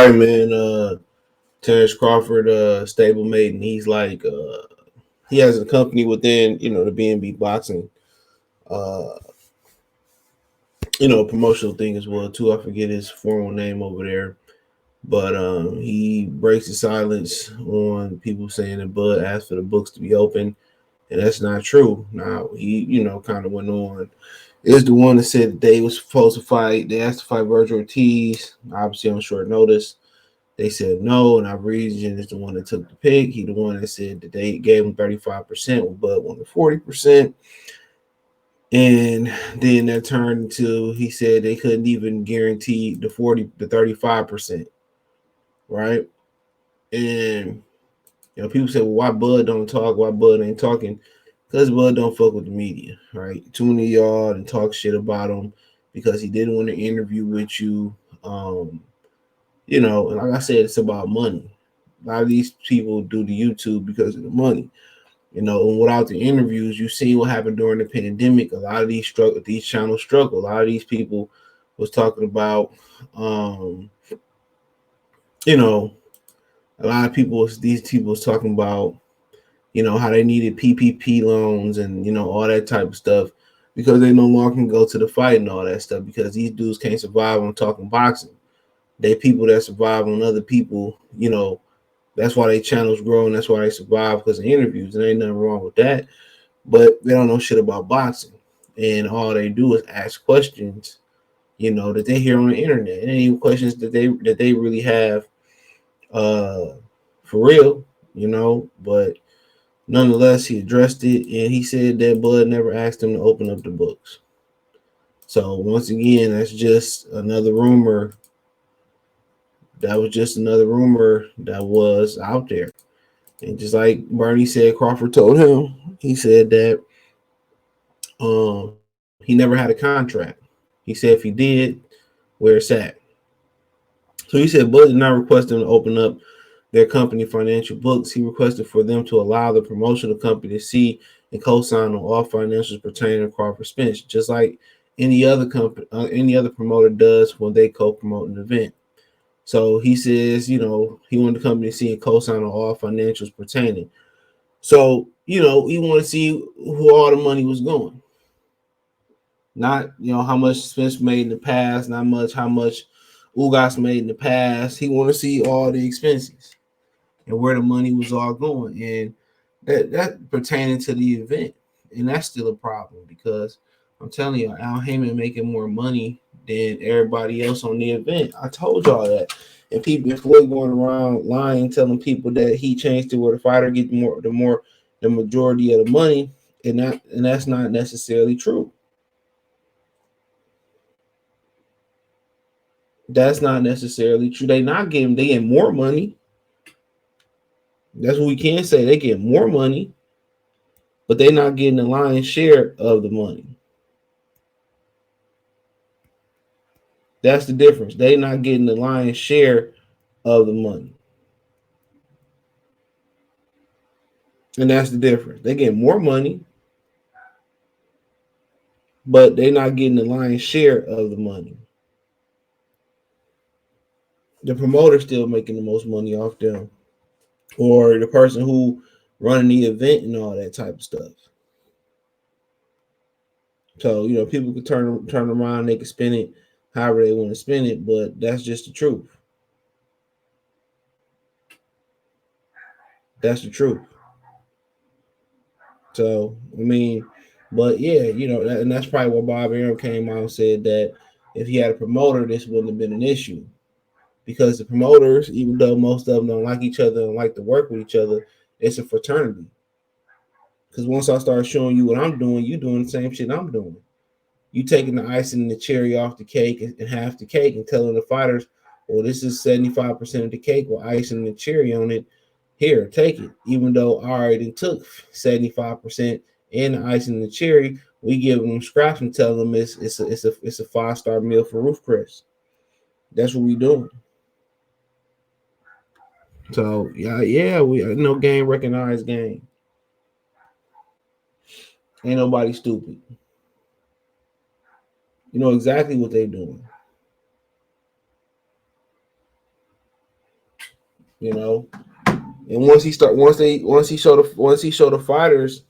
right, man. Terence Crawford, stablemate, and he's like, he has a company within, the BNB boxing, uh, promotional thing as well too. I forget his formal name over there, but he breaks the silence on people saying that Bud asked for the books to be open, and that's not true. Now he, kind of went on. Is the one that said that they was supposed to fight. They asked to fight Virgil Ortiz, obviously on short notice. They said no, and our region is the one that took the pick. He the one that said that they gave him 35%, with Bud wanted 40%. And then that turned into he said they couldn't even guarantee the 35%, right? And people say, well, why Bud don't talk? Why Bud ain't talking? Because Bud don't fuck with the media, right? Too many of y'all and talk shit about him because he didn't want to interview with you. And like I said, it's about money. A lot of these people do the YouTube because of the money. And without the interviews, you see what happened during the pandemic. A lot of these channels struggle. A lot of these people was talking about, a lot of these people was talking about, how they needed PPP loans and, all that type of stuff because they no longer can go to the fight and all that stuff because these dudes can't survive on talking boxing. They people that survive on other people, that's why they channels grow and that's why they survive because of interviews. And ain't nothing wrong with that. But they don't know shit about boxing. And all they do is ask questions, that they hear on the internet. And any questions that they really have for real, But nonetheless, he addressed it and he said that Bud never asked him to open up the books. So once again, that's just another rumor. That was just another rumor that was out there. And just like Bernie said, Crawford told him, he said that he never had a contract. He said if he did, where it's at. So he said Bud did not request them to open up their company financial books. He requested for them to allow the promotional company to see and co-sign on all financials pertaining to Crawford Spence, just like any other company, any other promoter does when they co-promote an event. So he says, he wanted the company to see and co-sign on all financials pertaining. So, he wanted to see who all the money was going. Not, how much Spence made in the past, not much how much Ugas made in the past. He wanted to see all the expenses and where the money was all going. And that pertaining to the event. And that's still a problem because I'm telling you, Al Haymon making more money than everybody else on the event. I told y'all that. And people, if Floyd going around lying, telling people that he changed it where the fighter get the majority of the money, and that's not necessarily true. That's not necessarily true. They get more money. That's what we can say. They get more money, but they're not getting the lion's share of the money. That's the difference. They're not getting the lion's share of the money. And that's the difference. They get more money, but they're not getting the lion's share of the money. The promoter's still making the most money off them, or the person who running the event and all that type of stuff. So people can turn around, they can spend it however they want to spend it, but that's just the truth. That's the truth. So but yeah, and that's probably what Bob Arum came out and said that if he had a promoter, this wouldn't have been an issue. Because the promoters, even though most of them don't like each other and like to work with each other, it's a fraternity. Because once I start showing you what I'm doing, you doing the same shit I'm doing. You taking the icing and the cherry off the cake and half the cake and telling the fighters, well, this is 75% of the cake with icing and the cherry on it. Here, take it. Even though I already took 75% and the icing and the cherry, we give them scraps and tell them it's a 5-star meal for Roof Chris. That's what we doing. So we no game recognized game. Ain't nobody stupid. You know exactly what they doing. you know. And once he show the fighters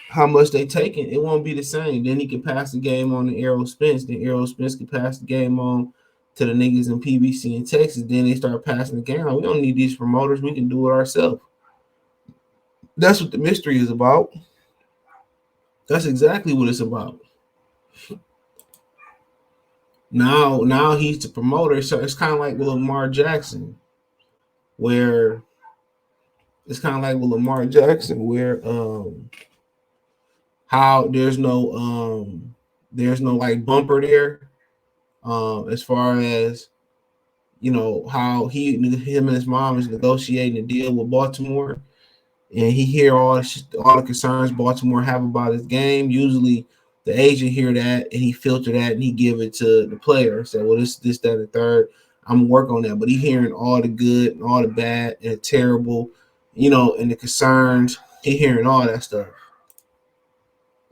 how much they taking, it won't be the same. Then he can pass the game on to Errol Spence. Then Errol Spence can pass the game on to the niggas in PBC in Texas. Then they start passing the game on. We don't need these promoters. We can do it ourselves. That's what the mystery is about. That's exactly what it's about. Now he's the promoter. So it's kind of like with Lamar Jackson, where how there's no like bumper there, as far as how him and his mom is negotiating a deal with Baltimore, and he hear all the concerns Baltimore have about his game. Usually, the agent hear that and he filter that and he give it to the player. Say, well, this, that, and the third. I'm gonna work on that. But he hearing all the good and all the bad and the terrible, and the concerns. He hearing all that stuff,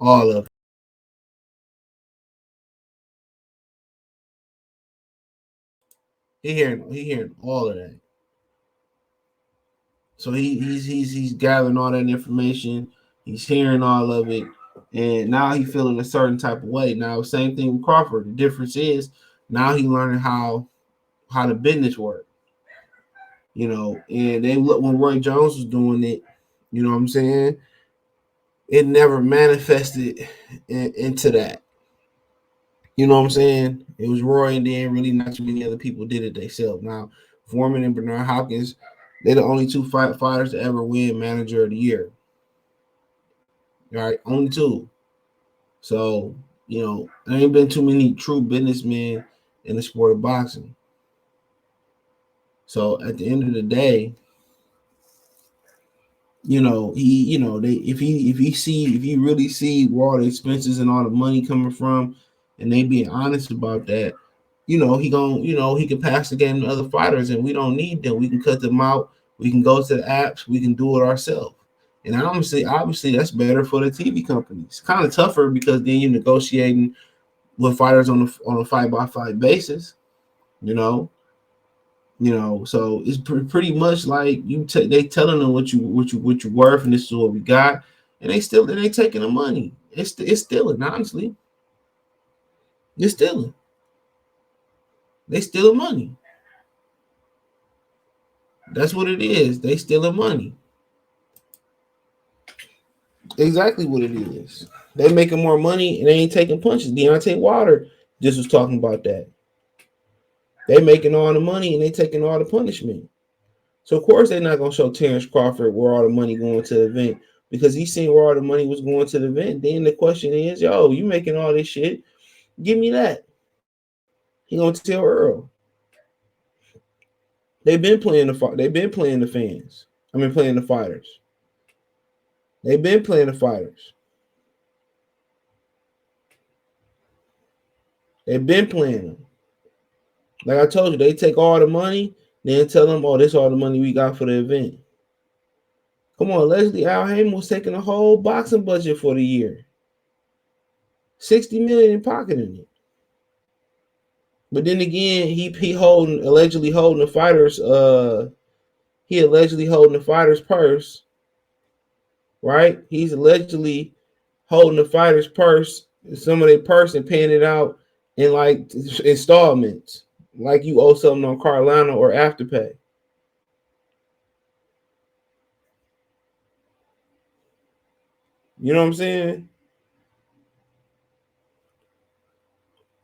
all of it. He hearing all of that. So he's gathering all that information. He's hearing all of it, and now he's feeling a certain type of way. Now, same thing with Crawford. The difference is now he learning how the business work. And they look when Roy Jones was doing it. You know what I'm saying? It never manifested into that. You know what I'm saying? It was Roy, and then really not too many other people did it themselves. Now, Foreman and Bernard Hopkins, they're the only two fighters to ever win Manager of the Year. All right, only two. So, there ain't been too many true businessmen in the sport of boxing. So at the end of the day, if you really see where all the expenses and all the money coming from, and they being honest about that, he can pass the game to other fighters, and we don't need them. We can cut them out. We can go to the apps. We can do it ourselves. And obviously, that's better for the TV companies. Kind of tougher because then you're negotiating with fighters on a fight by fight basis. You know, so it's pretty much like they telling them what you worth, and this is what we got, and they taking the money. It's stealing, honestly. It's stealing. They stealing money. That's what it is. They stealing money. Exactly what it is. They making more money and they ain't taking punches. Deontay Wilder just was talking about that. They making all the money and they taking all the punishment. So of course they're not gonna show Terence Crawford where all the money going to the event, because he seen where all the money was going to the event. Then the question is, yo, you making all this shit? Give me that. He gonna tell Earl. They've been playing They've been playing the fans. Playing the fighters. They've been playing the fighters. They've been playing them. Like I told you, they take all the money, then tell them, oh, this is all the money we got for the event. Come on, Leslie Al Haymon was taking a whole boxing budget for the year. 60 million in pocketing it. But then again, he allegedly holding the fighters purse, right? He's allegedly holding the fighters purse, some of their purse, and paying it out in like installments, like you owe something on Carolina or Afterpay. You know what I'm saying?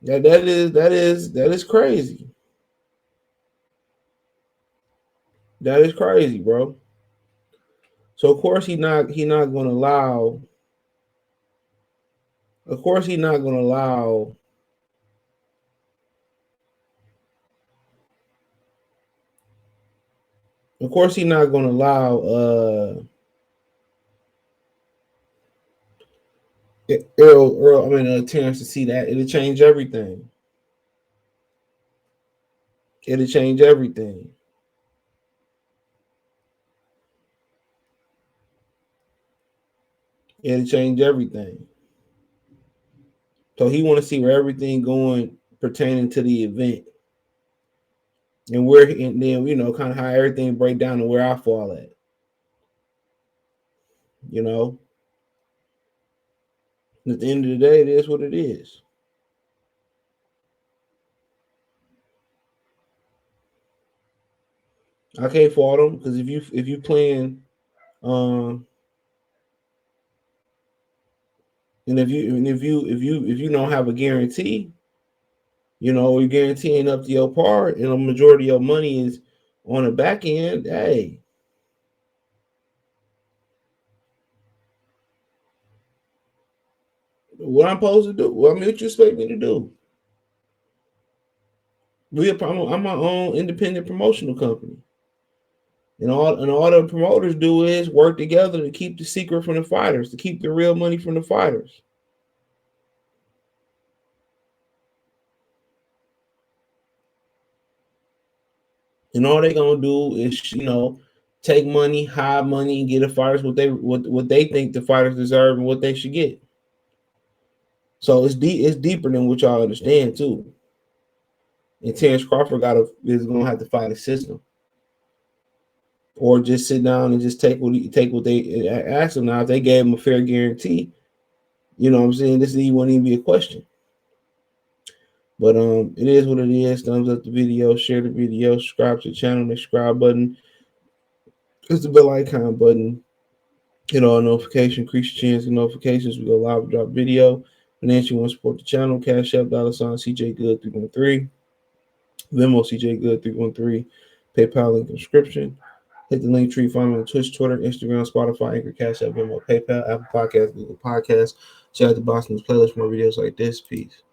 That is crazy. That is crazy, bro. So of course he not gonna allow. Of course he not gonna allow. Of course he not gonna allow Terence to see that. It'll change everything. It'll change everything. It'll change everything. So he want to see where everything going pertaining to the event. and where, and then kind of how everything break down and where I fall at. You know, at the end of the day, it is what it is. I can't fault them because if you playing, um, and if you don't have a guarantee, your guarantee ain't up to your part, and a majority of your money is on the back end. Hey, what I'm supposed to do? Well, I mean, what you expect me to do? I'm my own independent promotional company, and all the promoters do is work together to keep the secret from the fighters, to keep the real money from the fighters. And all they gonna do is take money, hide money, and get the fighters what they think the fighters deserve and what they should get. So it's deeper than what y'all understand too. And Terence Crawford is gonna have to fight a system, or just sit down and just take what they ask him. Now, if they gave him a fair guarantee, what I'm saying, this wouldn't even be a question. But it is what it is. Thumbs up the video, share the video, subscribe to the channel. The subscribe button, it's the bell icon button. Hit all notification, increase your chance of notifications. We go live, drop video. Financially, want to support the channel. Cash App, $ CJ Good 313. Venmo CJ Good 313. PayPal link in description. Hit the link tree. Find me on Twitch, Twitter, Instagram, Spotify, Anchor, Cash App, Venmo, PayPal, Apple Podcasts, Google Podcasts. Check out the Boston's playlist for more videos like this. Peace.